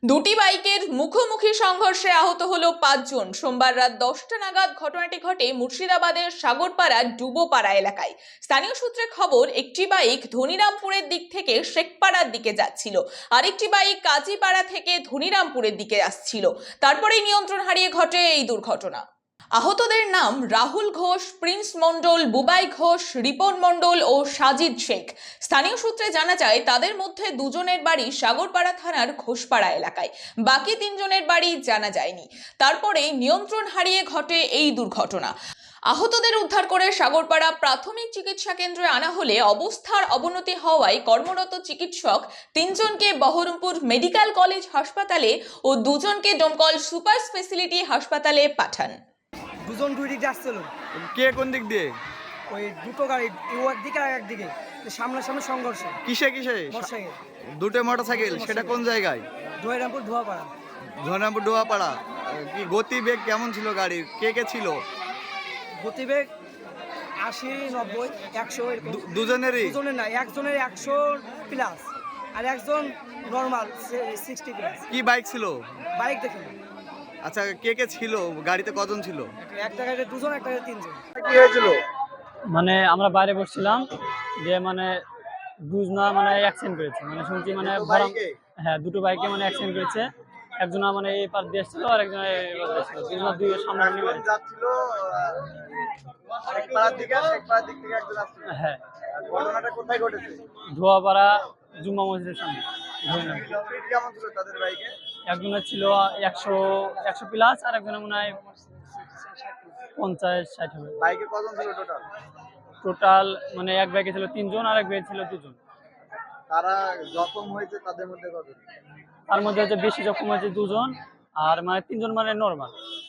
দুটি বাইকের মুখোমুখি সংঘর্ষে আহত হলো 5 জন। সোমবার রাত 10টা নাগাদ ঘটনাটি ঘটে মুর্শিদাবাদের সাগরপাড়ার ডুবোপাড়া এলাকায়। স্থানীয় সূত্রে খবর, একটি বাইক ধনিরামপুরের দিক থেকে শেখপাড়ার দিকে যাচ্ছিল, আরেকটি বাইক কাজীপাড়া থেকে ধনিরামপুরের দিকে আসছিল। তারপরেই নিয়ন্ত্রণ হারিয়ে ঘটে এই দুর্ঘটনা। আহতদের নাম রাহুল ঘোষ, প্রিন্স মণ্ডল, বুবাই ঘোষ, রিপন মণ্ডল ও সাজিদ শেখ। স্থানীয় সূত্রে জানা যায়, তাদের মধ্যে দুজনের বাড়ি সাগরপাড়া থানার ঘোষপাড়া এলাকায়, বাকি 3 জনের বাড়ি জানা যায়নি। তারপরে নিয়ন্ত্রণ হারিয়ে ঘটে এই দুর্ঘটনা। আহতদের উদ্ধার করে সাগরপাড়া প্রাথমিক চিকিৎসা কেন্দ্রে আনা হলে অবস্থার অবনতি হওয়ায় কর্মরত চিকিৎসক 3 জনকে বহরমপুর মেডিকেল কলেজ হাসপাতালে ও 2 জনকে দমকল সুপার স্পেশালিটি হাসপাতালে পাঠান। দুজন দুই দিক দিয়ে আসছিল। কে কোন দিক দিয়ে? ওই দুটো গাড়ি একদিকে আর একদিকে সামনাসামনি সংঘর্ষ। কিসে কিসে? মোটরসাইকেল, দুটো মোটরসাইকেল। সেটা কোন জায়গায়? ধনিরামপুর ধোয়াপাড়া। ধনিরামপুর ডোয়াপাড়া। কি গতিবেগ কেমন ছিল গাড়ির? কে কে ছিল? গতিবেগ 80, 90, 100 এরকম। দুজনেরই? দুজনের না, একজনের 100 প্লাস আর একজন নর্মাল 60 প্লাস। কি বাইক ছিল? বাইক দেখেন। আচ্ছা, কে কে ছিল গাড়িতে? কজন ছিল? একটা গাড়িতে দুজন, একটা গাড়িতে 3 জন। কি হয়েছিল? মানে আমরা বাইরে বসছিলাম, যে মানে দুজনা মানে অ্যাক্সিডেন্ট করেছে, মানে শুনছি মানে হ্যাঁ, দুটো বাইকে মানে অ্যাক্সিডেন্ট করেছে। একজনা মানে এই পার দিয়ে এসেছিল আর একজনা এই পার দিয়ে এসেছিল, দুজনা দুই সামনে যাচ্ছিল শেখপাড়ার দিকে, শেখপাড়ার দিক থেকে একজন আসছিল। হ্যাঁ, ঘটনাটা কোথায় ঘটেছে? ধোয়াপাড়া জুম্মা মসজিদের সামনে। স্পিড কেমন ছিল তাদের বাইকে? একজনের ছিল 100 প্লাস আর একজনের মনে হয় 50-60 হবে। বাইকে কজন ছিল টোটাল? টোটাল মানে এক বাইকে ছিল 3 জন আর এক বাইকে ছিল 2 জন। তারা জখম হয়েছে তাদের মধ্যে কজন? তার মধ্যে হচ্ছে বেশি জখম হয়েছে 2 জন, আর মানে 3 জন মানে নর্মাল।